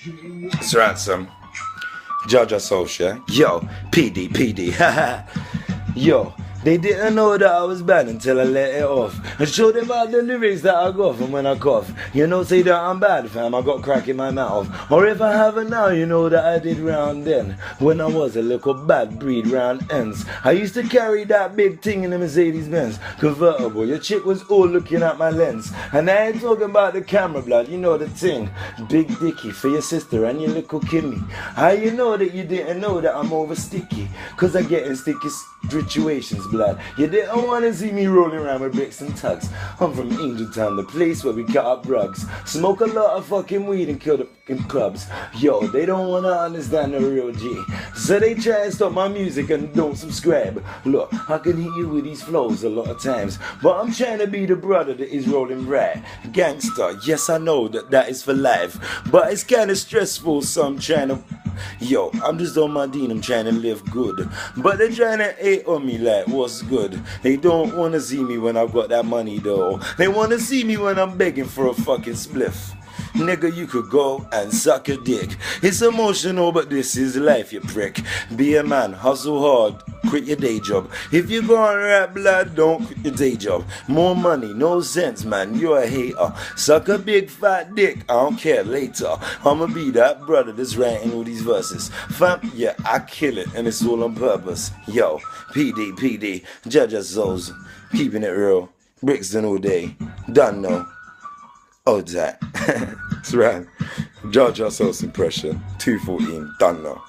It's Ransom. Judge Social. Yo, PD, haha. Yo, they didn't know that I was bad until I let it off. I showed them all the lyrics that I got from when I cough. You know, say that I'm bad, fam, I got crack in my mouth. Or if I haven't now, you know that I did round then. When I was a little bad breed round ends. I used to carry that big thing in the Mercedes Benz convertible. Your chick was all looking at my lens. And I ain't talking about the camera, blood, you know the thing. Big Dicky for your sister and your little Kimmy. How you know that you didn't know that I'm over sticky? Cause I get in sticky situations, blood. You didn't want to see me rolling around with bricks and tugs. I'm from Angeltown, the place where we cut up rugs. Smoke a lot of fucking weed and kill the fucking clubs. Yo, they don't want to understand the real G. So they try and stop my music and don't subscribe. Look, I can hit you with these flows a lot of times, but I'm trying to be the brother that is rolling right. Gangster, yes I know that that is for life, but it's kind of stressful, so I'm trying to... Yo, I'm just on my Dean, I'm trying to live good. But they're trying to hate on me like, what's good? They don't want to see me when I've got that money though. They want to see me when I'm begging for a fucking spliff. Nigga, you could go and suck a dick. It's emotional, but this is life, you prick. Be a man, hustle hard, quit your day job. If you're gonna rap, blood, don't quit your day job. More money, no sense, man, you're a hater. Suck a big fat dick, I don't care later. I'ma be that brother that's writing all these verses. Fam, yeah, I kill it, and it's all on purpose. Yo, PD, Judge us souls, keeping it real. Brixton all day, done no. Oh, that. It's right. Judge ourselves impression. 214, done now.